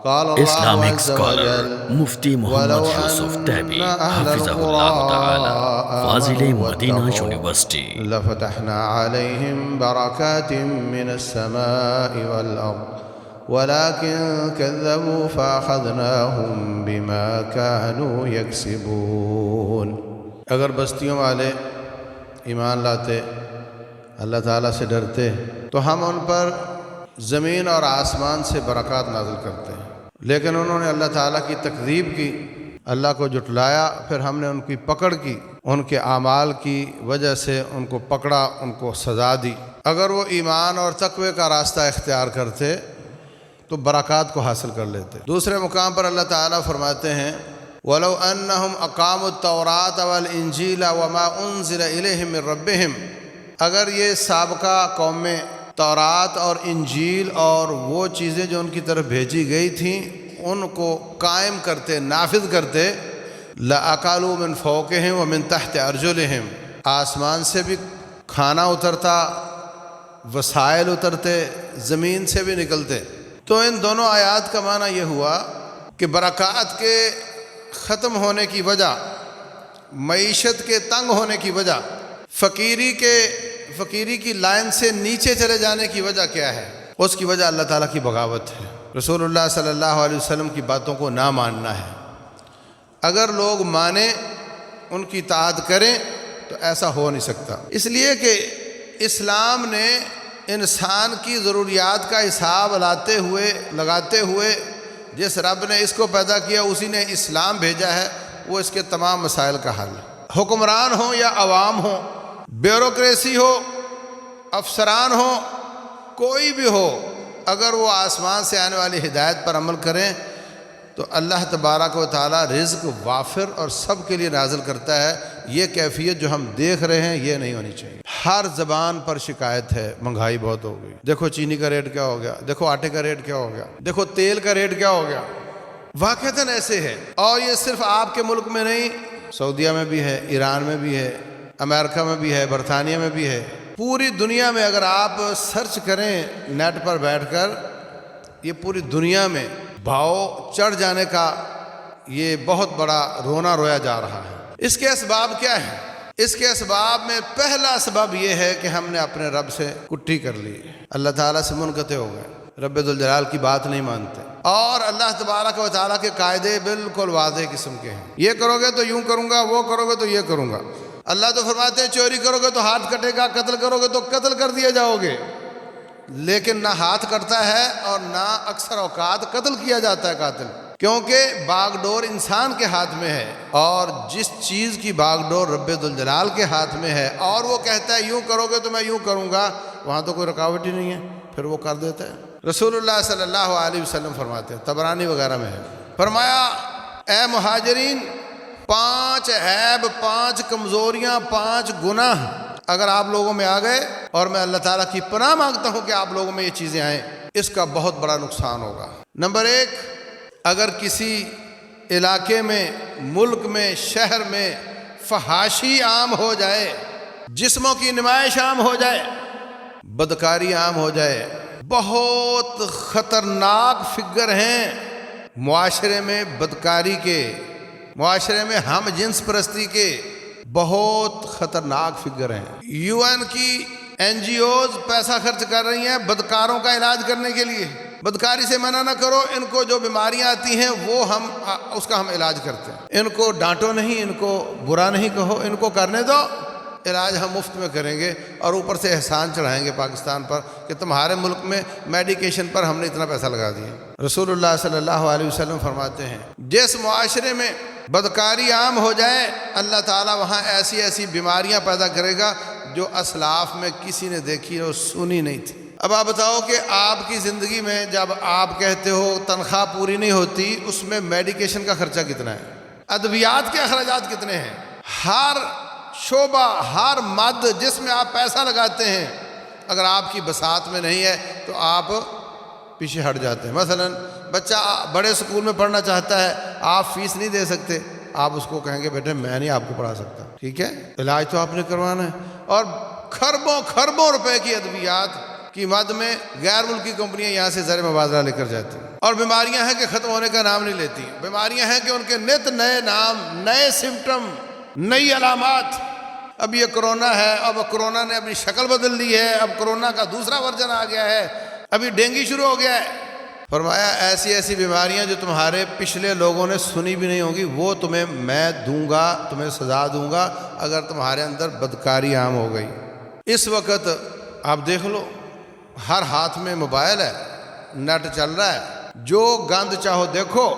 Islamic scholar مفتی محمد یوسف تیبی حفظہ اللہ تعالی، فاضل Medina university. لفتحنا عليهم بركات من السماء والأرض ولكن كذبوا فأخذناهم بما كانوا يكسبون۔ اگر بستیوں والے ایمان لاتے، اللہ تعالیٰ سے ڈرتے، تو ہم ان پر زمین اور آسمان سے برکات نازل کرتے ہیں، لیکن انہوں نے اللہ تعالیٰ کی تکذیب کی، اللہ کو جھٹلایا، پھر ہم نے ان کی پکڑ کی، ان کے اعمال کی وجہ سے ان کو پکڑا، ان کو سزا دی۔ اگر وہ ایمان اور تقوی کا راستہ اختیار کرتے تو برکات کو حاصل کر لیتے۔ دوسرے مقام پر اللہ تعالیٰ فرماتے ہیں وَلَوْ أَنَّهُمْ أَقَامُوا التَّوْرَاةَ وَالْإِنْجِيلَ وَمَا أُنزِلَ إِلَيْهِم مِّن رَّبِّهِمْ، اگر یہ سابقہ قومیں تورات اور انجیل اور وہ چیزیں جو ان کی طرف بھیجی گئی تھیں ان کو قائم کرتے، نافذ کرتے، لَأَكَلُوا مِن فَوْقِهِمْ وَمِن تَحْتِ أَرْجُلِهِمْ، آسمان سے بھی کھانا اترتا، وسائل اترتے، زمین سے بھی نکلتے۔ تو ان دونوں آیات کا معنی یہ ہوا کہ برکات کے ختم ہونے کی وجہ، معیشت کے تنگ ہونے کی وجہ، فقیری کی لائن سے نیچے چلے جانے کی وجہ کیا ہے؟ اس کی وجہ اللہ تعالیٰ کی بغاوت ہے، رسول اللہ صلی اللہ علیہ وسلم کی باتوں کو نہ ماننا ہے۔ اگر لوگ مانیں، ان کی اطاعت کریں تو ایسا ہو نہیں سکتا، اس لیے کہ اسلام نے انسان کی ضروریات کا حساب لگاتے ہوئے جس رب نے اس کو پیدا کیا اسی نے اسلام بھیجا ہے، وہ اس کے تمام مسائل کا حل ہے۔ حکمران ہوں یا عوام ہوں، بیوروکریسی ہو، افسران ہو، کوئی بھی ہو، اگر وہ آسمان سے آنے والی ہدایت پر عمل کریں تو اللہ تبارک و تعالیٰ رزق وافر اور سب کے لیے نازل کرتا ہے۔ یہ کیفیت جو ہم دیکھ رہے ہیں یہ نہیں ہونی چاہیے۔ ہر زبان پر شکایت ہے، مہنگائی بہت ہو گئی، دیکھو چینی کا ریٹ کیا ہو گیا، دیکھو آٹے کا ریٹ کیا ہو گیا، دیکھو تیل کا ریٹ کیا ہو گیا۔ واقعتاً ایسے ہے، اور یہ صرف آپ کے ملک میں نہیں، سعودیہ میں بھی ہے، ایران میں بھی ہے، امریکہ میں بھی ہے، برطانیہ میں بھی ہے، پوری دنیا میں اگر آپ سرچ کریں نیٹ پر بیٹھ کر، یہ پوری دنیا میں بھاؤ چڑھ جانے کا یہ بہت بڑا رونا رویا جا رہا ہے۔ اس کے اسباب کیا ہیں؟ اس کے اسباب میں پہلا سبب یہ ہے کہ ہم نے اپنے رب سے کٹھی کر لی، اللہ تعالیٰ سے منقطع ہو گئے، رب ذوالجلال کی بات نہیں مانتے، اور اللہ تبارک و تعالیٰ کے قاعدے بالکل واضح قسم کے ہیں، یہ کرو گے تو یوں کروں گا، وہ کرو گے تو یہ کروں گا۔ اللہ تو فرماتے ہیں چوری کرو گے تو ہاتھ کٹے گا، قتل کرو گے تو قتل کر دیے جاؤ گے، لیکن نہ ہاتھ کٹتا ہے اور نہ اکثر اوقات قتل کیا جاتا ہے قاتل، کیونکہ باغ ڈور انسان کے ہاتھ میں ہے، اور جس چیز کی باغ ڈور رب ذوالجلال کے ہاتھ میں ہے اور وہ کہتا ہے یوں کرو گے تو میں یوں کروں گا، وہاں تو کوئی رکاوٹ ہی نہیں ہے، پھر وہ کر دیتا ہے۔ رسول اللہ صلی اللہ علیہ وسلم فرماتے ہیں، طبرانی وغیرہ میں ہے، فرمایا اے مہاجرین، 5 عیب، 5 کمزوریاں، 5 گناہ اگر آپ لوگوں میں آ گئے، اور میں اللہ تعالیٰ کی پناہ مانگتا ہوں کہ آپ لوگوں میں یہ چیزیں آئیں، اس کا بہت بڑا نقصان ہوگا۔ نمبر 1، اگر کسی علاقے میں، ملک میں، شہر میں فحاشی عام ہو جائے، جسموں کی نمائش عام ہو جائے، بدکاری عام ہو جائے، بہت خطرناک فگر ہیں معاشرے میں بدکاری کے، معاشرے میں ہم جنس پرستی کے بہت خطرناک فگر ہیں۔ UN کی NGOز پیسہ خرچ کر رہی ہیں بدکاروں کا علاج کرنے کے لیے، بدکاری سے منع نہ کرو، ان کو جو بیماریاں آتی ہیں وہ اس کا ہم علاج کرتے ہیں، ان کو ڈانٹو نہیں، ان کو برا نہیں کہو، ان کو کرنے دو، علاج ہم مفت میں کریں گے، اور اوپر سے احسان چڑھائیں گے پاکستان پر کہ تمہارے ملک میں میڈیکیشن پر ہم نے اتنا پیسہ لگا دیا۔ رسول اللہ صلی اللہ علیہ وسلم فرماتے ہیں جس معاشرے میں بدکاری عام ہو جائے، اللہ تعالیٰ وہاں ایسی ایسی بیماریاں پیدا کرے گا جو اسلاف میں کسی نے دیکھی اور سنی نہیں تھی۔ اب آپ بتاؤ کہ آپ کی زندگی میں جب آپ کہتے ہو تنخواہ پوری نہیں ہوتی، اس میں میڈیکیشن کا خرچہ کتنا ہے، ادویات کے اخراجات کتنے ہیں، ہر شعبہ، ہر مد جس میں آپ پیسہ لگاتے ہیں، اگر آپ کی بساط میں نہیں ہے تو آپ پیچھے ہٹ جاتے ہیں۔ مثلا بچہ بڑے اسکول میں پڑھنا چاہتا ہے، آپ فیس نہیں دے سکتے، آپ اس کو کہیں گے بیٹے میں نہیں آپ کو پڑھا سکتا، ٹھیک ہے، علاج تو آپ نے کروانا ہے، اور کھربوں روپے کی ادویات کی مد میں غیر ملکی کمپنیاں یہاں سے زر مبادلہ لے کر جاتی ہیں، اور بیماریاں ہیں کہ ختم ہونے کا نام نہیں لیتی، بیماریاں ہیں کہ ان کے نت نئے نام، نئے سمٹم، نئی علامات۔ اب یہ کرونا ہے، اب کرونا نے اپنی شکل بدل لی ہے، اب کرونا کا دوسرا ورژن آ گیا ہے، ابھی ڈینگی شروع ہو گیا ہے۔ فرمایا ایسی ایسی بیماریاں جو تمہارے پچھلے لوگوں نے سنی بھی نہیں ہوں گی، وہ تمہیں میں دوں گا، تمہیں سزا دوں گا اگر تمہارے اندر بدکاری عام ہو گئی۔ اس وقت آپ دیکھ لو، ہر ہاتھ میں موبائل ہے، نیٹ چل رہا ہے، جو گند چاہو دیکھو،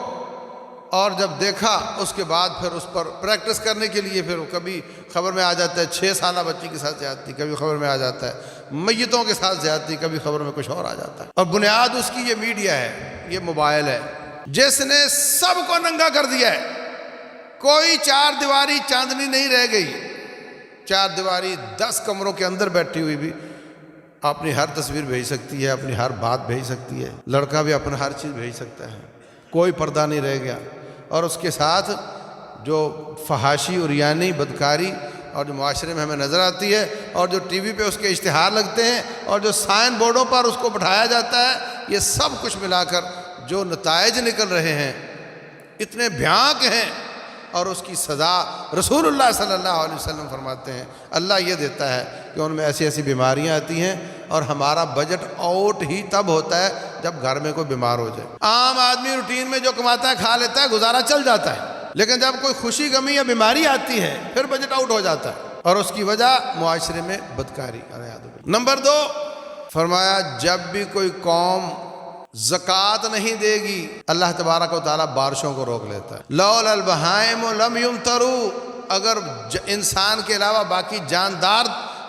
اور جب دیکھا اس کے بعد پھر اس پر پریکٹس کرنے کے لیے پھر کبھی خبر میں آ جاتا ہے 6 سالہ بچی کے ساتھ زیادتی، کبھی خبر میں آ جاتا ہے میتوں کے ساتھ زیادتی، کبھی خبر میں کچھ اور آ جاتا ہے، اور بنیاد اس کی یہ میڈیا ہے، یہ موبائل ہے جس نے سب کو ننگا کر دیا ہے۔ کوئی 4 دیواری چاندنی نہیں رہ گئی، 4 دیواری 10 کمروں کے اندر بیٹھی ہوئی بھی اپنی ہر تصویر بھیج سکتی ہے، اپنی ہر بات بھیج سکتی ہے، لڑکا بھی اپنا ہر چیز بھیج سکتا ہے، کوئی پردہ نہیں رہ گیا۔ اور اس کے ساتھ جو فحاشی عریانی بدکاری اور جو معاشرے میں ہمیں نظر آتی ہے، اور جو ٹی وی پہ اس کے اشتہار لگتے ہیں، اور جو سائن بورڈوں پر اس کو بٹھایا جاتا ہے، یہ سب کچھ ملا کر جو نتائج نکل رہے ہیں اتنے بھیانک ہیں، اور اس کی سزا رسول اللہ صلی اللہ علیہ وسلم فرماتے ہیں اللہ یہ دیتا ہے کہ ان میں ایسی ایسی بیماریاں آتی ہیں، اور ہمارا بجٹ آؤٹ ہی تب ہوتا ہے جب گھر میں کوئی بیمار ہو جائے۔ عام آدمی روٹین میں جو کماتا ہے کھا لیتا ہے، گزارا چل جاتا ہے، لیکن جب کوئی خوشی غمی یا بیماری آتی ہے پھر بجٹ آؤٹ ہو جاتا ہے، اور اس کی وجہ معاشرے میں بدکاری۔ نمبر 2 فرمایا جب بھی کوئی قوم زکوٰۃ نہیں دے گی اللہ تبارک و تعالیٰ بارشوں کو روک لیتا ہے۔ لولا البہائم لم یمطروا، اگر انسان کے علاوہ باقی جاندار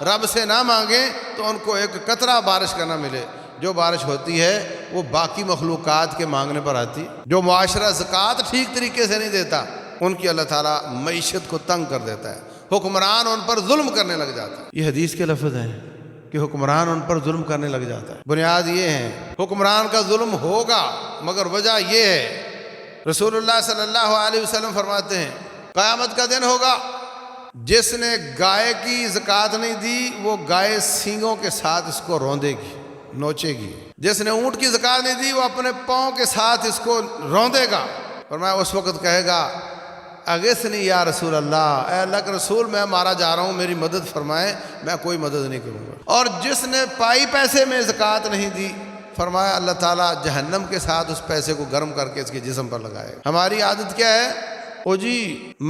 رب سے نہ مانگیں تو ان کو ایک قطرہ بارش کا نہ ملے۔ جو بارش ہوتی ہے وہ باقی مخلوقات کے مانگنے پر آتی، جو معاشرہ زکوٰۃ ٹھیک طریقے سے نہیں دیتا ان کی اللہ تعالیٰ معیشت کو تنگ کر دیتا ہے، حکمران ان پر ظلم کرنے لگ جاتا ہے۔ یہ حدیث کے لفظ ہیں کہ حکمران ان پر ظلم کرنے لگ جاتا ہے۔ بنیاد یہ ہے حکمران کا ظلم ہوگا، مگر وجہ یہ ہے رسول اللہ صلی اللہ علیہ وسلم فرماتے ہیں قیامت کا دن ہوگا، جس نے گائے کی زکوٰۃ نہیں دی وہ گائے سینگوں کے ساتھ اس کو روندے گی، نوچے گی۔ جس نے اونٹ کی زکوٰۃ نہیں دی وہ اپنے پاؤں کے ساتھ اس کو روندے گا۔ فرمایا اس وقت کہے گا اغثنی یا رسول اللہ، اے اللہ کے رسول میں مارا جا رہا ہوں، میری مدد فرمائیں، میں کوئی مدد نہیں کروں گا۔ اور جس نے پائی پیسے میں زکوٰۃ نہیں دی فرمایا اللہ تعالیٰ جہنم کے ساتھ اس پیسے کو گرم کر کے اس کے جسم پر لگائے گا۔ ہماری عادت کیا ہے، او جی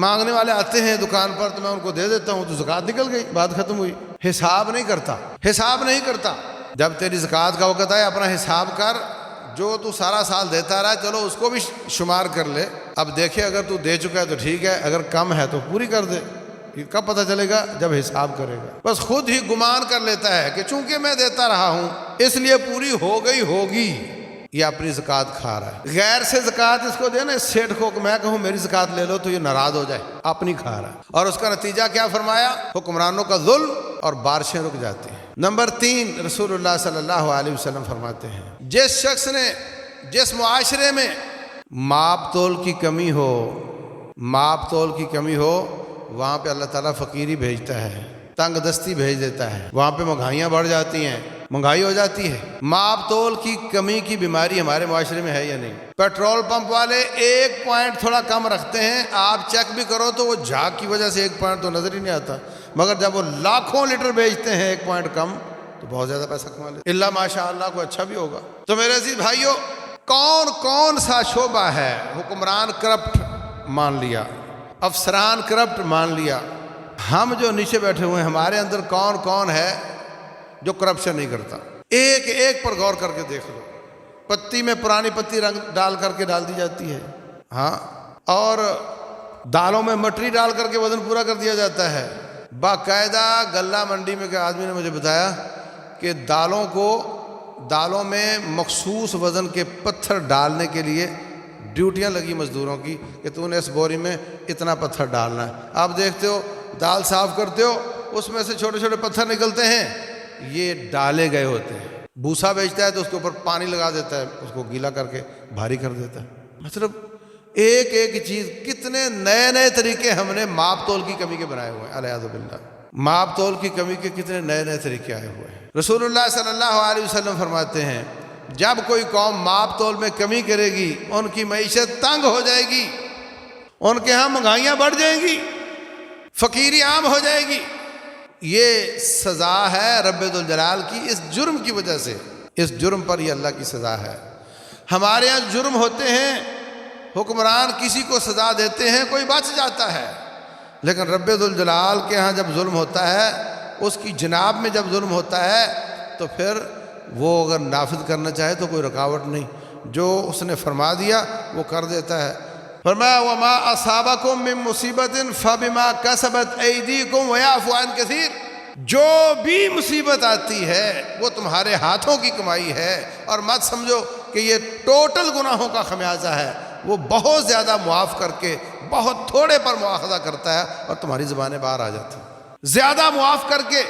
مانگنے والے آتے ہیں دکان پر تو میں ان کو دے دیتا ہوں، تو زکوٰۃ نکل گئی، بات ختم ہوئی۔ حساب نہیں کرتا، حساب نہیں کرتا۔ جب تیری زکوٰۃ کا وقت آئے اپنا حساب کر، جو تو سارا سال دیتا رہا چلو اس کو بھی شمار کر لے، اب دیکھے اگر تو دے چکا ہے تو ٹھیک ہے، اگر کم ہے تو پوری کر دے۔ یہ کب پتہ چلے گا؟ جب حساب کرے گا۔ بس خود ہی گمان کر لیتا ہے کہ چونکہ میں دیتا رہا ہوں اس لیے پوری ہو گئی ہوگی، یہ اپنی زکوٰۃ کھا رہا ہے۔ غیر سے زکوٰۃ اس کو دینا، اس سیٹھ کو کہ میں کہوں میری زکوٰۃ لے لو تو یہ ناراض ہو جائے، اپنی کھا رہا ہے، اور اس کا نتیجہ کیا فرمایا؟ حکمرانوں کا ظلم اور بارشیں رک جاتی ہیں۔ نمبر 3 رسول اللہ صلی اللہ علیہ وسلم فرماتے ہیں جس شخص نے، جس معاشرے میں ماپ تول کی کمی ہو، ماپ تول کی کمی ہو، وہاں پہ اللہ تعالیٰ فقیری بھیجتا ہے، تنگ دستی بھیج دیتا ہے، وہاں پہ مہنگائیاں بڑھ جاتی ہیں، مہنگائی ہو جاتی ہے۔ ماپ تول کی کمی کی بیماری ہمارے معاشرے میں ہے یا نہیں؟ پیٹرول پمپ والے 1 پوائنٹ تھوڑا کم رکھتے ہیں، آپ چیک بھی کرو تو وہ جھاگ کی وجہ سے 1 پوائنٹ تو نظر ہی نہیں آتا، مگر جب وہ لاکھوں لیٹر بیچتے ہیں 1 پوائنٹ کم تو بہت زیادہ پیسہ کما لیتے، اللہ ماشاء اللہ کو اچھا بھی ہوگا۔ تو میرے عزیز بھائیوں، کون سا شعبہ ہے حکمران کرپٹ مان لیا، افسران کرپٹ مان لیا، ہم جو نیچے بیٹھے ہوئے ہیں ہمارے اندر کون ہے جو کرپشن نہیں کرتا؟ ایک پر غور کر کے دیکھ لو۔ پتی میں پرانی پتی رنگ ڈال کر کے ڈال دی جاتی ہے، ہاں، اور دالوں میں مٹری ڈال کر کے وزن پورا کر دیا جاتا ہے۔ باقاعدہ غلہ منڈی میں کہ آدمی نے مجھے بتایا کہ دالوں میں مخصوص وزن کے پتھر ڈالنے کے لیے ڈیوٹیاں لگی مزدوروں کی کہ تو نے اس بوری میں اتنا پتھر ڈالنا ہے۔ آپ دیکھتے ہو دال صاف کرتے ہو اس میں سے چھوٹے چھوٹے پتھر نکلتے ہیں، یہ ڈالے گئے ہوتے ہیں۔ بھوسا بیچتا ہے تو اس کے اوپر پانی لگا دیتا ہے، اس کو گیلا کر کے بھاری کر دیتا ہے۔ مطلب ایک چیز، کتنے نئے طریقے ہم نے ماپ تول کی کمی کے بنائے ہوئے ہیں، العیاذ باللہ۔ ماپ تول کی کمی کے کتنے نئے طریقے آئے ہوئے ہیں۔ رسول اللہ صلی اللہ علیہ وسلم فرماتے ہیں جب کوئی قوم ماپ تول میں کمی کرے گی ان کی معیشت تنگ ہو جائے گی، ان کے ہاں مہنگائیاں بڑھ جائیں گی، فقیری عام ہو جائے گی۔ یہ سزا ہے رب ذوالجلال کی اس جرم کی وجہ سے، اس جرم پر یہ اللہ کی سزا ہے۔ ہمارے یہاں جرم ہوتے ہیں، حکمران کسی کو سزا دیتے ہیں، کوئی بچ جاتا ہے، لیکن رب ذوالجلال کے ہاں جب ظلم ہوتا ہے، اس کی جناب میں جب ظلم ہوتا ہے تو پھر وہ اگر نافذ کرنا چاہے تو کوئی رکاوٹ نہیں، جو اس نے فرما دیا وہ کر دیتا ہے۔ فرمایا وما اصابکم من مصیبت فبما کسبت ایدیکم ویعفو عن کثیر، جو بھی مصیبت آتی ہے وہ تمہارے ہاتھوں کی کمائی ہے، اور مت سمجھو کہ یہ ٹوٹل گناہوں کا خمیازہ ہے، وہ بہت زیادہ معاف کر کے بہت تھوڑے پر مواخذہ کرتا ہے اور تمہاری زبانیں باہر آ جاتی ہیں۔ زیادہ معاف کر کے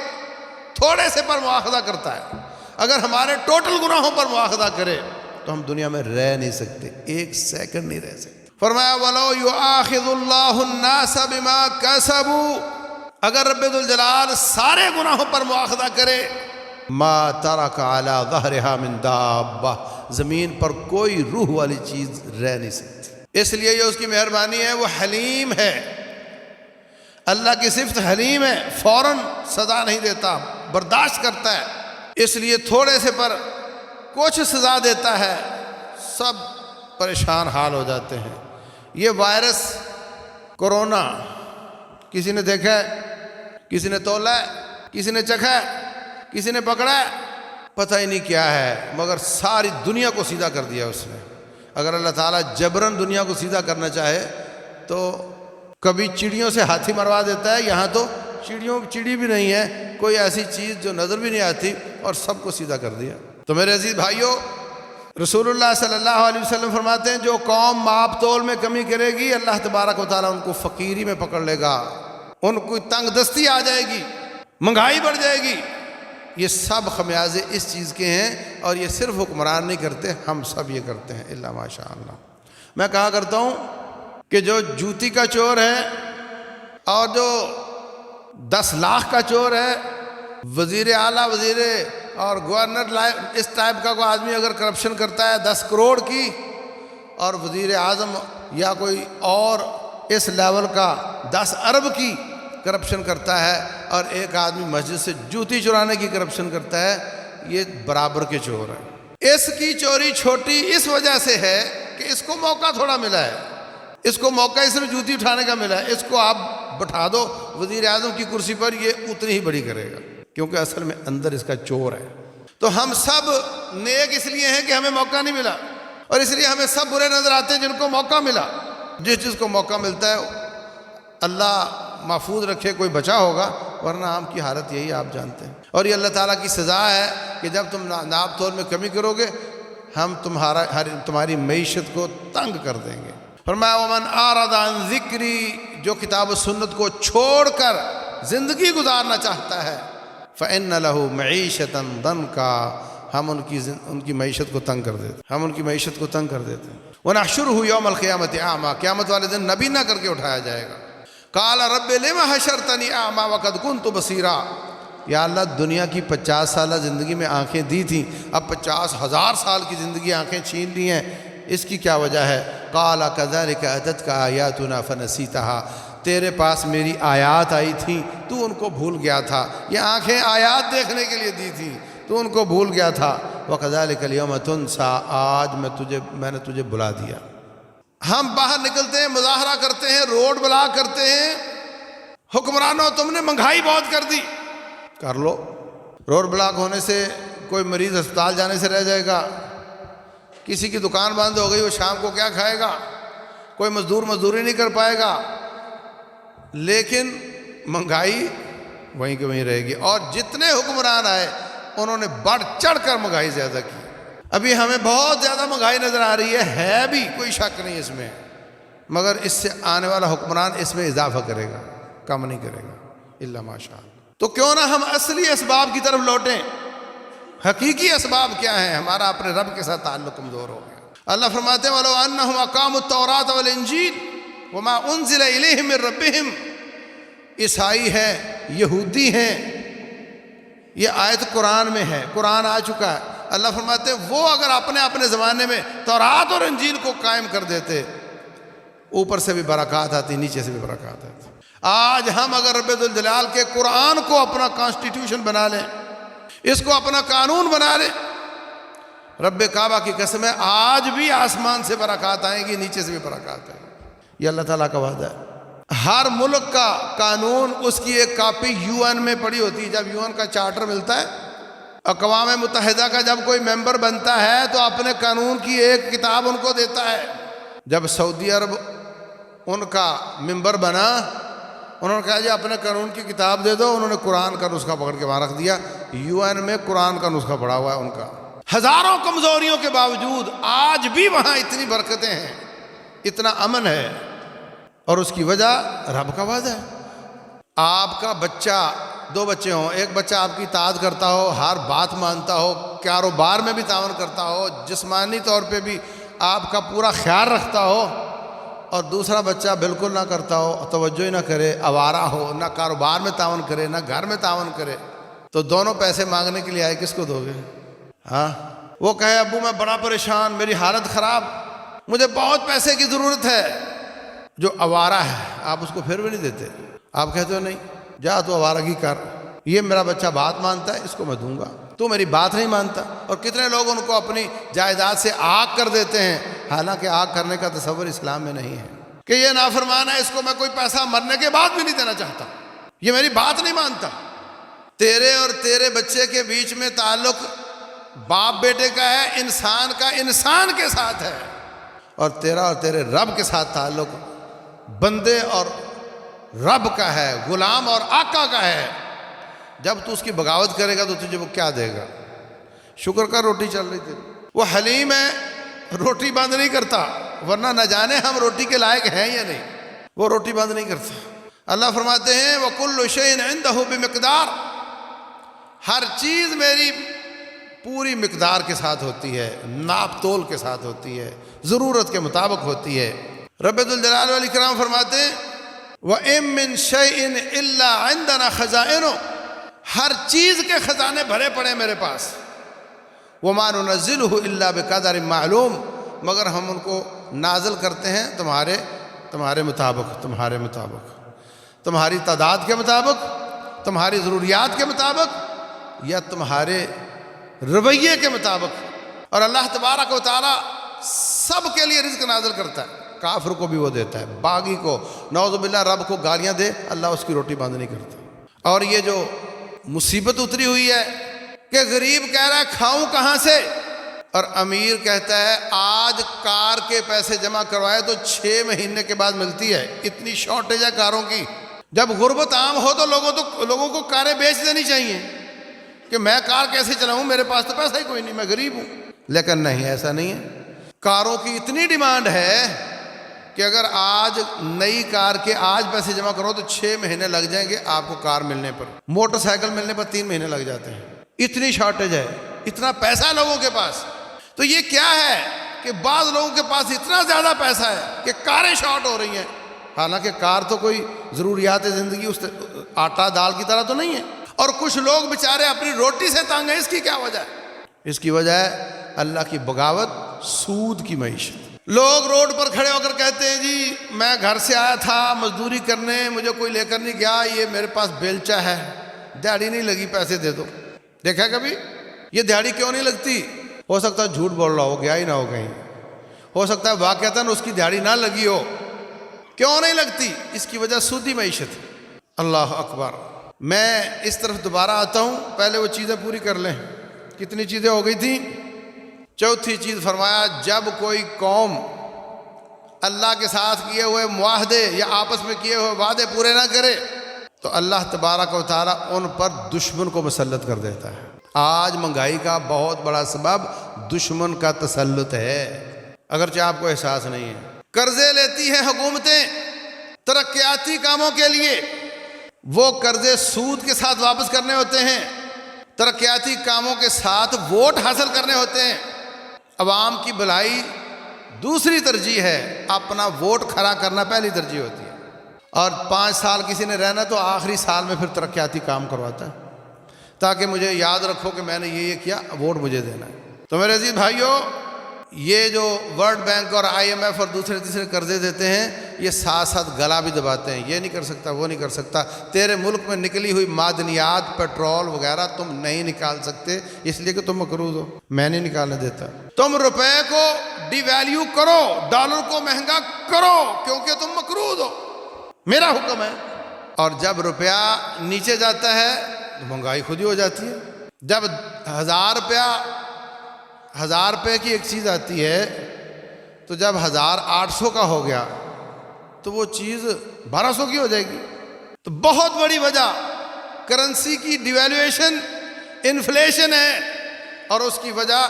تھوڑے سے پر مواخذہ کرتا ہے۔ اگر ہمارے ٹوٹل گناہوں پر مواخذہ کرے تو ہم دنیا میں رہ نہیں سکتے، ایک سیکنڈ نہیں رہ سکتے۔ فرمایا وَلَوْ يُؤَاخِذُ اللَّهُ النَّاسَ بِمَا كَسَبُوا، اگر رب ذوالجلال سارے گناہوں پر مواخذہ کرے، مَا تَرَكَ عَلَى ظَهْرِهَا مِن دَابَّةٍ، زمین پر کوئی روح والی چیز رہ نہیں سکتی۔ اس لیے یہ اس کی مہربانی ہے، وہ حلیم ہے، اللہ کی صفت حلیم ہے، فوراً سزا نہیں دیتا، برداشت کرتا ہے۔ اس لیے تھوڑے سے پر کچھ سزا دیتا ہے، سب پریشان حال ہو جاتے ہیں۔ یہ وائرس کورونا کسی نے دیکھا ہے، کسی نے تولا ہے، کسی نے چکھا ہے، کسی نے پکڑا ہے، پتہ ہی نہیں کیا ہے، مگر ساری دنیا کو سیدھا کر دیا اس نے۔ اگر اللہ تعالیٰ جبراً دنیا کو سیدھا کرنا چاہے تو کبھی چڑیوں سے ہاتھی مروا دیتا ہے، یہاں تو چڑی بھی نہیں ہے، کوئی ایسی چیز جو نظر بھی نہیں آتی، اور سب کو سیدھا کر دیا۔ تو میرے عزیز بھائیوں، رسول اللہ صلی اللہ علیہ وسلم فرماتے ہیں جو قوم ماپ تول میں کمی کرے گی اللہ تبارک و تعالیٰ ان کو فقیری میں پکڑ لے گا، ان کو تنگ دستی آ جائے گی، مہنگائی بڑھ جائے گی۔ یہ سب خمیازے اس چیز کے ہیں، اور یہ صرف حکمران نہیں کرتے، ہم سب یہ کرتے ہیں، الا ماشاء اللہ۔ میں کہا کرتا ہوں کہ جو جوتی کا چور ہے اور جو 10 لاکھ کا چور ہے، وزیر اعلیٰ، وزیر اور گورنر اس ٹائپ کا کوئی آدمی اگر کرپشن کرتا ہے 10 کروڑ کی، اور وزیر اعظم یا کوئی اور اس لیول کا 10 ارب کی کرپشن کرتا ہے، اور ایک آدمی مسجد سے جوتی چرانے کی کرپشن کرتا ہے، یہ برابر کے چور ہیں۔ اس کی چوری چھوٹی اس وجہ سے ہے کہ اس کو موقع تھوڑا ملا ہے، اس کو موقع صرف جوتی اٹھانے کا ملا ہے، اس کو آپ بٹھا دو وزیر اعظم کی کرسی پر، یہ اتنی ہی بڑی کرے گا، کیونکہ اصل میں اندر اس کا چور ہے۔ تو ہم سب نیک اس لیے ہیں کہ ہمیں موقع نہیں ملا، اور اس لیے ہمیں سب برے نظر آتے ہیں جن کو موقع ملا۔ جس چیز کو موقع ملتا ہے اللہ محفوظ رکھے، کوئی بچا ہوگا، ورنہ عام کی حالت یہی آپ جانتے ہیں۔ اور یہ اللہ تعالیٰ کی سزا ہے کہ جب تم ناپ تول میں کمی کرو گے ہم تمہاری معیشت کو تنگ کر دیں گے۔ فرمایا ومن اعرض عن ذکری، جو کتاب و سنت کو چھوڑ کر زندگی گزارنا چاہتا ہے، فإن له معیشتا ضنکا، ہم ان کی معیشت کو تنگ کر دیتے ہیں، ہم ان کی معیشت کو تنگ کر دیتے ہیں۔ ونحشرہ یوم القیامۃ اعمیٰ، قیامت والے دن نبینا کر کے اٹھایا جائے گا۔ قال رب لم حشرتنی اعمیٰ وقد كنت بصیرا، یا اللہ دنیا کی 50 سالہ زندگی میں آنکھیں دی تھیں، اب 50,000 سال کی زندگی آنکھیں چھین لی ہیں، اس کی کیا وجہ ہے؟ قال كذلك اتتك آیاتنا فنسیتها، تیرے پاس میری آیات آئی تھیں تو ان کو بھول گیا تھا، یہ آنکھیں آیات دیکھنے کے لیے دی تھیں تو ان کو بھول گیا تھا۔ وَكَذَلِكَ الْيَوْمَ تُنْسَىٰ، آج میں نے تجھے بلا دیا۔ ہم باہر نکلتے ہیں، مظاہرہ کرتے ہیں، روڈ بلاک کرتے ہیں، حکمرانوں تم نے مہنگائی بہت کر دی، کر لو۔ روڈ بلاک ہونے سے کوئی مریض ہسپتال جانے سے رہ جائے گا، کسی کی دکان بند ہو گئی وہ شام کو کیا کھائے گا، کوئی مزدور مزدوری نہیں کر پائے گا، لیکن مہنگائی وہیں کہ وہیں رہے گی۔ اور جتنے حکمران آئے انہوں نے بڑھ چڑھ کر مہنگائی زیادہ کی۔ ابھی ہمیں بہت زیادہ مہنگائی نظر آ رہی ہے بھی، کوئی شک نہیں اس میں، مگر اس سے آنے والا حکمران اس میں اضافہ کرے گا، کم نہیں کرے گا، الا ماشاء اللہ۔ تو کیوں نہ ہم اصلی اسباب کی طرف لوٹیں۔ حقیقی اسباب کیا ہیں؟ ہمارا اپنے رب کے ساتھ تعلق کمزور ہو گیا۔ اللہ فرماتے ہیں وَلَوْ أَنَّهُمْ أَقَامُوا التَّوْرَاةَ وَالْإِنْجِيلَ وَمَا أُنزِلَ إِلَيْهِم مِّن رَّبِّهِمْ، عیسائی ہیں، یہودی ہیں، یہ آیت قرآن میں ہے، قرآن آ چکا ہے۔ اللہ فرماتے ہیں وہ اگر اپنے زمانے میں تورات اور انجیل کو قائم کر دیتے، اوپر سے بھی برکات آتی، نیچے سے بھی برکات آتی۔ آج ہم اگر رب ذوالجلال کے قرآن کو اپنا کانسٹیٹیوشن بنا لیں، اس کو اپنا قانون بنا لیں، رب کعبہ کی قسم ہے آج بھی آسمان سے برکات آئیں گی، نیچے سے بھی برکات آئیں گی۔ یہ اللہ تعالیٰ کا وعدہ ہے۔ ہر ملک کا قانون، اس کی ایک کاپی UN میں پڑی ہوتی ہے۔ جب UN کا چارٹر ملتا ہے، اقوام متحدہ کا جب کوئی ممبر بنتا ہے تو اپنے قانون کی ایک کتاب ان کو دیتا ہے۔ جب سعودی عرب ان کا ممبر بنا، انہوں نے کہا جی اپنے قانون کی کتاب دے دو، انہوں نے قرآن کا نسخہ پکڑ کے وہاں رکھ دیا۔ UN میں قرآن کا نسخہ پڑا ہوا ہے ان کا۔ ہزاروں کمزوریوں کے باوجود آج بھی وہاں اتنی برکتیں ہیں، اتنا امن ہے، اور اس کی وجہ رب کا وعدہ ہے۔ آپ کا بچہ، 2 بچے ہوں، ایک بچہ آپ کی اطاعت کرتا ہو، ہر بات مانتا ہو، کاروبار میں بھی تعاون کرتا ہو، جسمانی طور پہ بھی آپ کا پورا خیال رکھتا ہو، اور دوسرا بچہ بالکل نہ کرتا ہو، توجہ ہی نہ کرے، آوارہ ہو، نہ کاروبار میں تعاون کرے، نہ گھر میں تعاون کرے، تو دونوں پیسے مانگنے کے لیے آئے، کس کو دو گے؟ ہاں، وہ کہے ابو میں بڑا پریشان، میری حالت خراب، مجھے بہت پیسے کی ضرورت ہے۔ جو آوارہ ہے آپ اس کو پھر بھی نہیں دیتے، آپ کہتے ہو نہیں جا تو آوارگی کر، یہ میرا بچہ بات مانتا ہے، اس کو میں دوں گا، تو میری بات نہیں مانتا۔ اور کتنے لوگ ان کو اپنی جائیداد سے آگ کر دیتے ہیں، حالانکہ آگ کرنے کا تصور اسلام میں نہیں ہے، کہ یہ نافرمان ہے، اس کو میں کوئی پیسہ مرنے کے بعد بھی نہیں دینا چاہتا، یہ میری بات نہیں مانتا۔ تیرے اور تیرے بچے کے بیچ میں تعلق باپ بیٹے کا ہے، انسان کا انسان کے ساتھ ہے، اور تیرا اور تیرے رب کے ساتھ تعلق بندے اور رب کا ہے، غلام اور آقا کا ہے۔ جب تو اس کی بغاوت کرے گا تو تجھے وہ کیا دے گا؟ شکر کا روٹی چل رہی تھی، وہ حلیم ہے، روٹی بند نہیں کرتا، ورنہ نہ جانے ہم روٹی کے لائق ہیں یا نہیں، وہ روٹی بند نہیں کرتا۔ اللہ فرماتے ہیں وَكُلُّ شَيْءٍ عِندَهُ بِمِقْدَارٍ، ہر چیز میری پوری مقدار کے ساتھ ہوتی ہے، ناپ تول کے ساتھ ہوتی ہے، ضرورت کے مطابق ہوتی ہے۔ رب ذوالجلال والاکرام فرماتے ہیں وَإِن مِّن شَيْءٍ إِلَّا عِندَنَا خَزَائِنُهُ، ہر چیز کے خزانے بھرے پڑے میرے پاس۔ وَمَا نُنَزِّلُهُ إِلَّا بِقَدَرٍ مَعْلُوم، مگر ہم ان کو نازل کرتے ہیں تمہارے مطابق، تمہاری تعداد کے مطابق، تمہاری ضروریات کے مطابق، یا تمہارے رویے کے مطابق۔ اور اللہ تبارک و تعالی سب کے لیے رزق نازل کرتا ہے، کافر کو بھی وہ دیتا ہے، باغی کو، نعوذ باللہ رب کو گالیاں دے، اللہ اس کی روٹی بند نہیں کرتا۔ اور یہ جو مصیبت اتری ہوئی ہے کہ غریب کہہ رہا ہے کھاؤں کہاں سے، اور امیر کہتا ہے آج کار کے پیسے جمع کروائے تو 6 مہینے کے بعد ملتی ہے، اتنی شارٹیج ہے کاروں کی۔ جب غربت عام ہو تو لوگوں کو کاریں بیچ دینی چاہیے کہ میں کار کیسے چلاؤں، میرے پاس تو پیسہ ہی کوئی نہیں، میں غریب ہوں۔ لیکن نہیں، ایسا نہیں ہے، کاروں کی اتنی ڈیمانڈ ہے کہ اگر آج نئی کار کے آج پیسے جمع کرو تو 6 مہینے لگ جائیں گے آپ کو کار ملنے پر، موٹر سائیکل ملنے پر 3 مہینے لگ جاتے ہیں، اتنی شارٹیج ہے، اتنا پیسہ لوگوں کے پاس۔ تو یہ کیا ہے کہ بعض لوگوں کے پاس اتنا زیادہ پیسہ ہے کہ کاریں شارٹ ہو رہی ہیں، حالانکہ کار تو کوئی ضروریات زندگی اس آٹا دال کی طرح تو نہیں ہے، اور کچھ لوگ بیچارے اپنی روٹی سے تنگ ہیں۔ اس کی کیا وجہ ہے؟ اس کی وجہ ہے اللہ کی بغاوت، سود کی معیشت۔ لوگ روڈ پر کھڑے ہو کر کہتے ہیں جی میں گھر سے آیا تھا مزدوری کرنے، مجھے کوئی لے کر نہیں گیا، یہ میرے پاس بیلچا ہے، دیہڑی نہیں لگی، پیسے دے دو۔ دیکھا کبھی یہ دیہڑی کیوں نہیں لگتی؟ ہو سکتا ہے جھوٹ بول رہا ہو، گیا ہی نہ ہو کہیں، ہو سکتا ہے واقعتاً اس کی دیہڑی نہ لگی ہو۔ کیوں نہیں لگتی؟ اس کی وجہ سودی معیشت۔ اللہ اکبر۔ میں اس طرف دوبارہ آتا ہوں، پہلے وہ چیزیں پوری کر لیں۔ کتنی چیزیں ہو گئی تھیں؟ چوتھی چیز فرمایا جب کوئی قوم اللہ کے ساتھ کیے ہوئے معاہدے یا آپس میں کیے ہوئے وعدے پورے نہ کرے تو اللہ تبارک و تعالیٰ ان پر دشمن کو مسلط کر دیتا ہے۔ آج مہنگائی کا بہت بڑا سبب دشمن کا تسلط ہے، اگرچہ آپ کو احساس نہیں ہے۔ قرضے لیتی ہیں حکومتیں ترقیاتی کاموں کے لیے، وہ قرضے سود کے ساتھ واپس کرنے ہوتے ہیں، ترقیاتی کاموں کے ساتھ ووٹ حاصل کرنے ہوتے ہیں۔ عوام کی بھلائی دوسری ترجیح ہے، اپنا ووٹ کھڑا کرنا پہلی ترجیح ہوتی ہے۔ اور 5 سال کسی نے رہنا تو آخری سال میں پھر ترقیاتی کام کرواتا ہے۔ تاکہ مجھے یاد رکھو کہ میں نے یہ کیا، ووٹ مجھے دینا ہے۔ تو میرے عزیز بھائیوں، یہ جو ورلڈ بینک اور IMF اور دوسرے تیسرے قرضے دیتے ہیں، یہ ساتھ ساتھ گلا بھی دباتے ہیں، یہ نہیں کر سکتا، وہ نہیں کر سکتا، تیرے ملک میں نکلی ہوئی معدنیات، پیٹرول وغیرہ تم نہیں نکال سکتے اس لیے کہ تم مقروض ہو، میں نہیں نکالنے دیتا۔ تم روپے کو ڈی ویلیو کرو، ڈالر کو مہنگا کرو، کیونکہ تم مقروض ہو، میرا حکم ہے۔ اور جب روپیہ نیچے جاتا ہے تو مہنگائی خود ہی ہو جاتی ہے۔ جب 1000 روپے کی ایک چیز آتی ہے تو جب 1800 کا ہو گیا تو وہ چیز 1200 کی ہو جائے گی۔ تو بہت بڑی وجہ کرنسی کی ڈیویلیویشن، انفلیشن ہے، اور اس کی وجہ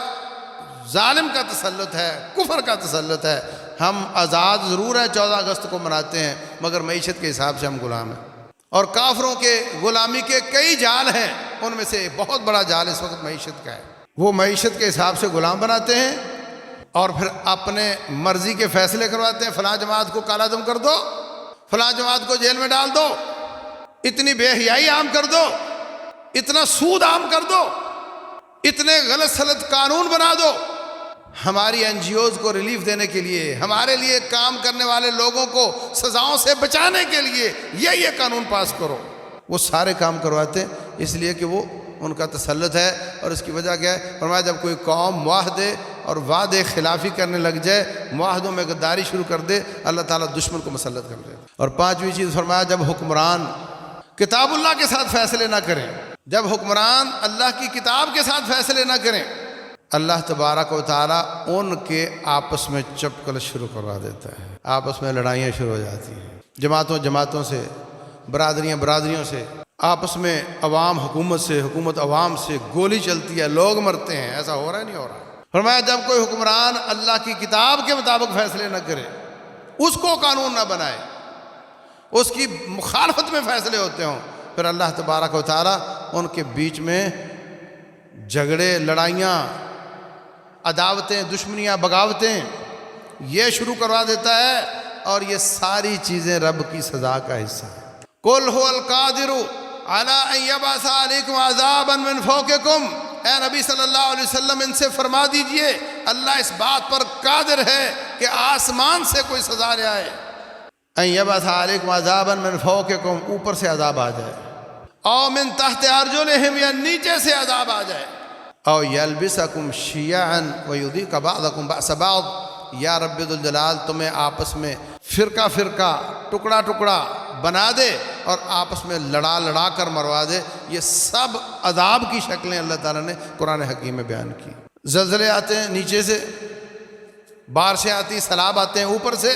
ظالم کا تسلط ہے، کفر کا تسلط ہے۔ ہم آزاد ضرور ہیں، 14 اگست کو مناتے ہیں، مگر معیشت کے حساب سے ہم غلام ہیں، اور کافروں کے غلامی کے کئی جال ہیں، ان میں سے بہت بڑا جال اس وقت معیشت کا ہے۔ وہ معیشت کے حساب سے غلام بناتے ہیں اور پھر اپنے مرضی کے فیصلے کرواتے ہیں، فلاں جماعت کو کالا دم کر دو، فلاں جماعت کو جیل میں ڈال دو، اتنی بے حیائی عام کر دو، اتنا سود عام کر دو، اتنے غلط سلط قانون بنا دو۔ ہماری NGOز کو ریلیف دینے کے لیے، ہمارے لیے کام کرنے والے لوگوں کو سزاؤں سے بچانے کے لیے یہ قانون پاس کرو۔ وہ سارے کام کرواتے ہیں اس لیے کہ وہ ان کا تسلط ہے، اور اس کی وجہ کیا ہے؟ فرمایا جب کوئی قوم معاہدے اور وعدے خلافی کرنے لگ جائے، معاہدوں میں غداری شروع کر دے، اللہ تعالیٰ دشمن کو مسلط کر دے۔ اور 5ویں چیز فرمایا جب حکمران کتاب اللہ کے ساتھ فیصلے نہ کریں، جب حکمران اللہ کی کتاب کے ساتھ فیصلے نہ کریں، اللہ تبارک و تعالیٰ ان کے آپس میں چپکل شروع کروا دیتا ہے، آپس میں لڑائیاں شروع ہو جاتی ہیں، جماعتوں سے، برادریوں سے، آپس میں عوام حکومت سے، حکومت عوام سے، گولی چلتی ہے، لوگ مرتے ہیں۔ ایسا ہو رہا ہے نہیں ہو رہا؟ فرمایا جب کوئی حکمران اللہ کی کتاب کے مطابق فیصلے نہ کرے، اس کو قانون نہ بنائے، اس کی مخالفت میں فیصلے ہوتے ہوں، پھر اللہ تبارک و تعالیٰ ان کے بیچ میں جھگڑے، لڑائیاں، عداوتیں، دشمنیاں، بغاوتیں یہ شروع کروا دیتا ہے، اور یہ ساری چیزیں رب کی سزا کا حصہ ہیں۔ قُلْ هُوَ الْقَادِرُ عَلَىٰ أَن يَبْعَثَ عَلَيْكُمْ عَذَابًا مِّن فَوْقِكُمْ، اے نبی صلی اللہ علیہ وسلم ان سے فرما دیجئے اللہ اس بات پر قادر ہے کہ آسمان سے کوئی سزا لے آئے، أَن يَبْعَثَ عَلَيْكُمْ عَذَابًا مِّن فَوْقِكُمْ، اوپر سے عذاب آ جائے، او مِن تحت أَرْجُلِهِمْ، یا نیچے سے عذاب آ جائے، او یلبسکم شیعا ویذیق بعضکم بأس بعض، یا رب ذوالجلال تمہیں آپس میں فرقہ ٹکڑا بنا دے اور آپس میں لڑا کر مروا دے۔ یہ سب عذاب کی شکلیں اللہ تعالیٰ نے قرآن حکیم میں بیان کی۔ زلزلے آتے ہیں نیچے سے، بارشیں آتی، سیلاب آتے ہیں اوپر سے،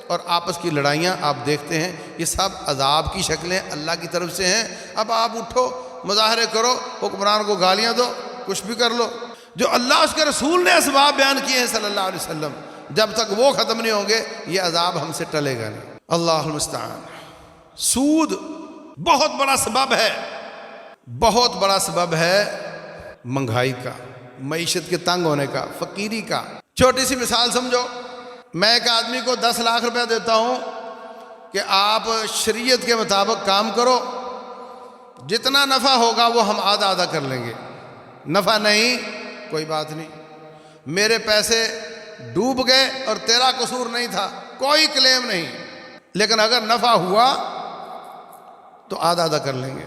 اور آپس کی لڑائیاں آپ دیکھتے ہیں، یہ سب عذاب کی شکلیں اللہ کی طرف سے ہیں۔ اب آپ اٹھو، مظاہرے کرو، حکمران کو گالیاں دو، کچھ بھی کر لو، جو اللہ اس کے رسول نے اسباب بیان کیے ہیں صلی اللہ علیہ وسلم، جب تک وہ ختم نہیں ہوں گے یہ عذاب ہم سے ٹلے گا نہیں۔ اللہ المستعان۔ سود بہت بڑا سبب ہے مہنگائی کا، معیشت کے تنگ ہونے کا، فقیری کا۔ چھوٹی سی مثال سمجھو، میں ایک آدمی کو 10 لاکھ روپے دیتا ہوں کہ آپ شریعت کے مطابق کام کرو، جتنا نفع ہوگا وہ ہم آدھا کر لیں گے، نفع نہیں کوئی بات نہیں، میرے پیسے ڈوب گئے اور تیرا قصور نہیں تھا، کوئی کلیم نہیں، لیکن اگر نفع ہوا تو آدھا کر لیں گے۔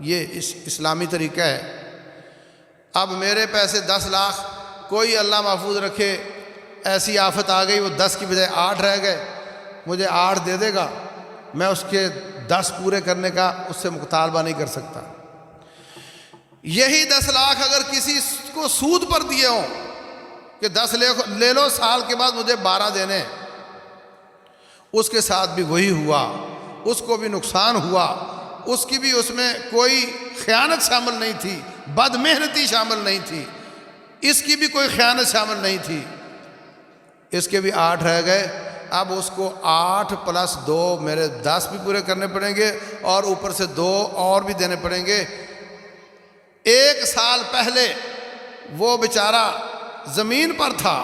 یہ اسلامی طریقہ ہے۔ اب میرے پیسے 10 لاکھ، کوئی اللہ محفوظ رکھے ایسی آفت آ گئی وہ 10 کی بجائے 8 رہ گئے، مجھے 8 دے دے گا، میں اس کے 10 پورے کرنے کا اس سے مطالبہ نہیں کر سکتا۔ یہی 10 لاکھ اگر کسی کو سود پر دیے ہوں کہ 10 لے لو، سال کے بعد مجھے 12 دینے، اس کے ساتھ بھی وہی ہوا، اس کو بھی نقصان ہوا، اس کی بھی اس میں کوئی خیانت شامل نہیں تھی، بد محنتی شامل نہیں تھی، اس کی بھی کوئی خیانت شامل نہیں تھی، اس کے بھی 8 رہ گئے۔ اب اس کو 8 + 2 میرے 10 بھی پورے کرنے پڑیں گے، اور اوپر سے 2 اور بھی دینے پڑیں گے۔ 1 سال پہلے وہ بیچارہ زمین پر تھا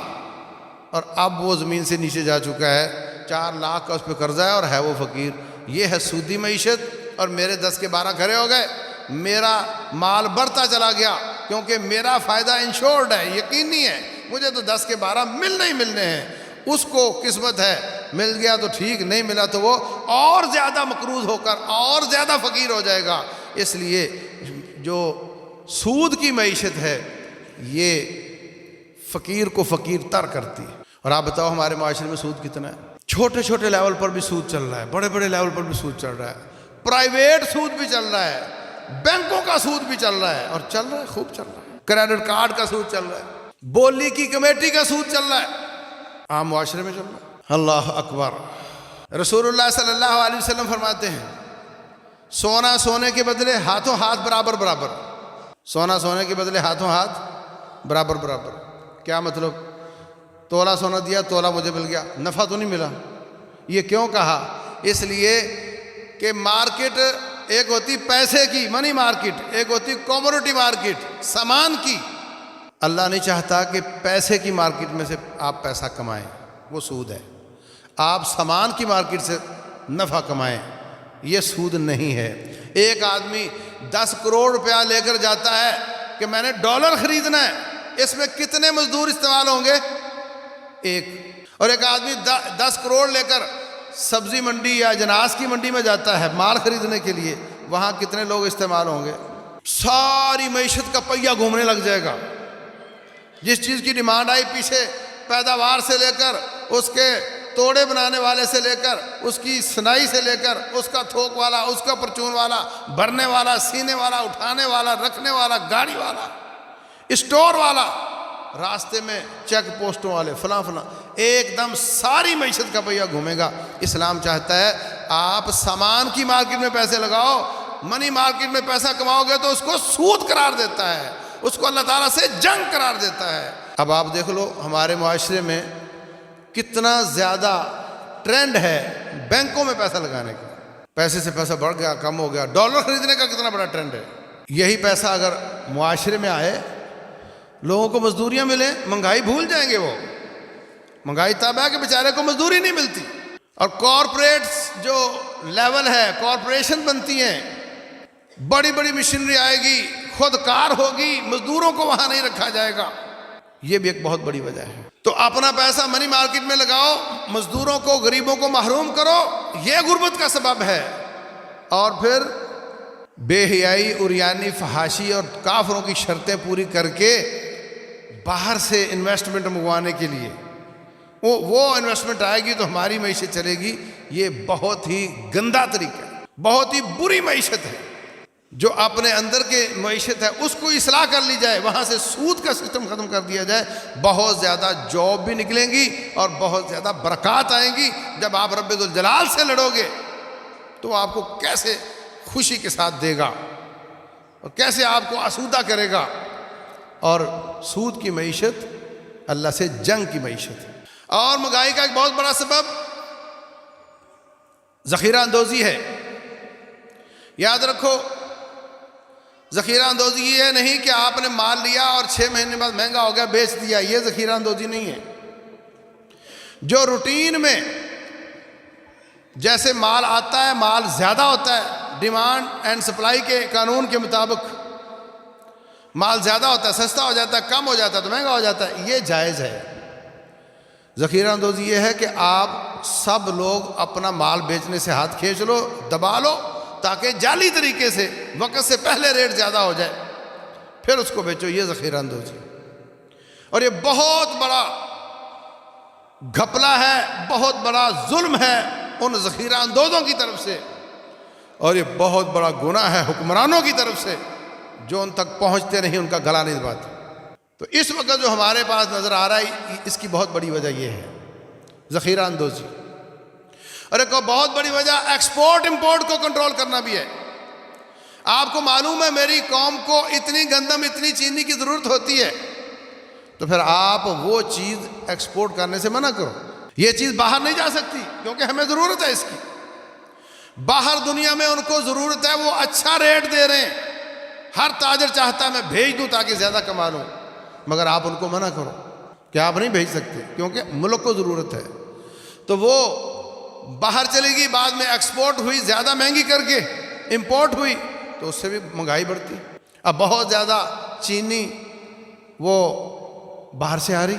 اور اب وہ زمین سے نیچے جا چکا ہے، 4 لاکھ کا اس پہ قرضہ ہے اور ہے وہ فقیر۔ یہ ہے سودی معیشت، اور میرے 10 کے 12 کھڑے ہو گئے، میرا مال بڑھتا چلا گیا کیونکہ میرا فائدہ انشورڈ ہے، یقینی ہے، مجھے تو 10 کے 12 ملنے ہی ملنے ہیں. اس کو قسمت ہے، مل گیا تو ٹھیک، نہیں ملا تو وہ اور زیادہ مقروض ہو کر اور زیادہ فقیر ہو جائے گا. اس لیے جو سود کی معیشت ہے یہ فقیر کو فقیر تر کرتی ہے. اور آپ بتاؤ ہمارے معاشرے میں سود کتنا ہے؟ چھوٹے چھوٹے لیول پر بھی سود چل رہا ہے، بڑے بڑے لیول پر بھی سود چل رہا ہے، پرائیویٹ سود بھی چل رہا ہے، بینکوں کا سود بھی چل رہا ہے، اور چل رہا ہے، خوب چل رہا ہے. کریڈٹ کارڈ کا سود چل رہا ہے، بولی کی کمیٹی کا سود چل رہا ہے، عام معاشرے میں چل رہا ہے. اللہ اکبر. رسول اللہ صلی اللہ علیہ وسلم فرماتے ہیں سونا سونے کے بدلے ہاتھوں ہاتھ برابر برابر. سونا سونے کے بدلے ہاتھوں ہاتھ برابر برابر. کیا مطلب؟ تولا سونا دیا، تولا مجھے مل گیا، نفع تو نہیں ملا. یہ کیوں کہا؟ اس لیے کہ مارکیٹ ایک ہوتی پیسے کی، منی مارکیٹ، ایک ہوتی کموڈٹی مارکیٹ، سامان کی. اللہ نہیں چاہتا کہ پیسے کی مارکیٹ میں سے آپ پیسہ کمائیں، وہ سود ہے. آپ سامان کی مارکیٹ سے نفع کمائیں، یہ سود نہیں ہے. ایک آدمی 10 کروڑ روپیہ لے کر جاتا ہے کہ میں نے ڈالر خریدنا ہے، اس میں کتنے مزدور استعمال ہوں گے؟ ایک. اور ایک آدمی 10 کروڑ لے کر سبزی منڈی یا جناز کی منڈی میں جاتا ہے مال خریدنے کے لیے، وہاں کتنے لوگ استعمال ہوں گے؟ ساری معیشت کا پہیہ گھومنے لگ جائے گا. جس چیز کی ڈیمانڈ آئی پیچھے، پیداوار سے لے کر اس کے توڑے بنانے والے سے لے کر اس کی سنائی سے لے کر اس کا تھوک والا، اس کا پرچون والا، بھرنے والا، سینے والا، اٹھانے والا، رکھنے والا، گاڑی والا، اسٹور والا، راستے میں چیک پوسٹوں والے، فلاں فلاں، ایک دم ساری معیشت کا پہیہ گھومے گا. اسلام چاہتا ہے آپ سامان کی مارکیٹ میں پیسے لگاؤ، منی مارکیٹ میں پیسہ کماؤ گے تو اس کو سود قرار دیتا ہے، اس کو اللہ تعالیٰ سے جنگ قرار دیتا ہے. اب آپ دیکھ لو ہمارے معاشرے میں کتنا زیادہ ٹرینڈ ہے بینکوں میں پیسہ لگانے کا. پیسے سے پیسہ بڑھ گیا، کم ہو گیا. ڈالر خریدنے کا کتنا بڑا ٹرینڈ ہے. یہی پیسہ اگر معاشرے میں آئے، لوگوں کو مزدوریاں ملیں، مہنگائی بھول جائیں گے. وہ مہنگائی تب ہے کہ بیچارے کو مزدوری نہیں ملتی. اور کارپوریٹس جو لیول ہے، کارپوریشن بنتی ہیں، بڑی بڑی مشینری آئے گی، خود کار ہوگی، مزدوروں کو وہاں نہیں رکھا جائے گا. یہ بھی ایک بہت بڑی وجہ ہے. تو اپنا پیسہ منی مارکیٹ میں لگاؤ، مزدوروں کو، غریبوں کو محروم کرو، یہ غربت کا سبب ہے. اور پھر بے حیائی، عریانی، فحاشی اور کافروں کی شرطیں پوری کر کے باہر سے انویسٹمنٹ منگوانے کے لیے، وہ انویسٹمنٹ آئے گی تو ہماری معیشت چلے گی. یہ بہت ہی گندا طریقہ ہے، بہت ہی بری معیشت ہے. جو اپنے اندر کے معیشت ہے اس کو اصلاح کر لی جائے، وہاں سے سود کا سسٹم ختم کر دیا جائے، بہت زیادہ جاب بھی نکلیں گی اور بہت زیادہ برکات آئیں گی. جب آپ رب ذوالجلال سے لڑو گے تو وہ آپ کو کیسے خوشی کے ساتھ دے گا اور کیسے آپ کو آسودہ کرے گا. اور سود کی معیشت اللہ سے جنگ کی معیشت ہے. اور مہنگائی کا ایک بہت بڑا سبب ذخیرہ اندوزی ہے. یاد رکھو، ذخیرہ اندوزی یہ نہیں کہ آپ نے مال لیا اور 6 مہینے بعد مہنگا ہو گیا بیچ دیا. یہ ذخیرہ اندوزی نہیں ہے. جو روٹین میں جیسے مال آتا ہے، مال زیادہ ہوتا ہے، ڈیمانڈ اینڈ سپلائی کے قانون کے مطابق مال زیادہ ہوتا ہے، سستا ہو جاتا ہے، کم ہو جاتا ہے تو مہنگا ہو جاتا ہے، یہ جائز ہے. ذخیرہ اندوزی یہ ہے کہ آپ سب لوگ اپنا مال بیچنے سے ہاتھ کھینچ لو، دبا لو، تاکہ جعلی طریقے سے وقت سے پہلے ریٹ زیادہ ہو جائے، پھر اس کو بیچو. یہ ذخیرہ اندوزی. اور یہ بہت بڑا گھپلہ ہے، بہت بڑا ظلم ہے ان ذخیرہ اندوزوں کی طرف سے، اور یہ بہت بڑا گناہ ہے حکمرانوں کی طرف سے جو ان تک پہنچتے نہیں، ان کا گلا نہیں دباتے. تو اس وقت جو ہمارے پاس نظر آ رہا ہے، اس کی بہت بڑی وجہ یہ ہے ذخیرہ اندوزی. اور ایک بہت بڑی وجہ ایکسپورٹ امپورٹ کو کنٹرول کرنا بھی ہے. آپ کو معلوم ہے میری قوم کو اتنی گندم، اتنی چینی کی ضرورت ہوتی ہے، تو پھر آپ وہ چیز ایکسپورٹ کرنے سے منع کرو. یہ چیز باہر نہیں جا سکتی کیونکہ ہمیں ضرورت ہے اس کی. باہر دنیا میں ان کو ضرورت ہے، وہ اچھا ریٹ دے رہے ہیں، ہر تاجر چاہتا ہے میں بھیج دوں تاکہ زیادہ کما لوں، مگر آپ ان کو منع کرو کہ آپ نہیں بھیج سکتے کیونکہ ملک کو ضرورت ہے. تو وہ باہر چلے گی، بعد میں ایکسپورٹ ہوئی، زیادہ مہنگی کر کے امپورٹ ہوئی، تو اس سے بھی مہنگائی بڑھتی. اب بہت زیادہ چینی وہ باہر سے آ رہی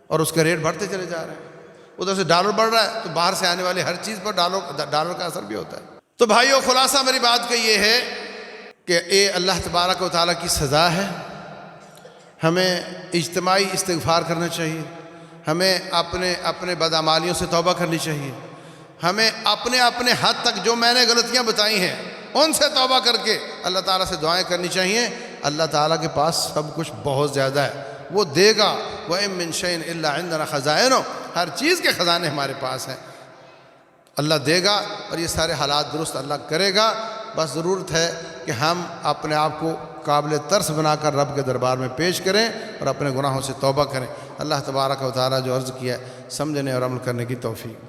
اور اس کے ریٹ بڑھتے چلے جا رہے ہیں. ادھر سے ڈالر بڑھ رہا ہے تو باہر سے آنے والی ہر چیز پر ڈالر کا اثر بھی ہوتا ہے. تو بھائیو، خلاصہ میری بات کا یہ ہے کہ اللہ تبارک و تعالیٰ کی سزا ہے. ہمیں اجتماعی استغفار کرنا چاہیے، ہمیں اپنے بدعمالیوں سے توبہ کرنی چاہیے، ہمیں اپنے حد تک جو میں نے غلطیاں بتائی ہیں ان سے توبہ کر کے اللہ تعالیٰ سے دعائیں کرنی چاہیے. اللہ تعالیٰ کے پاس سب کچھ بہت زیادہ ہے، وہ دے گا. وَإِن مِّن شَيْءٍ إِلَّا عِندَنَا خَزَائِنُهُ، ہر چیز کے خزانے ہمارے پاس ہیں. اللہ دے گا اور یہ سارے حالات درست اللہ کرے گا. بس ضرورت ہے کہ ہم اپنے آپ کو قابل ترس بنا کر رب کے دربار میں پیش کریں اور اپنے گناہوں سے توبہ کریں. اللہ تبارک و تعالیٰ جو عرض کیا ہے سمجھنے اور عمل کرنے کی توفیق.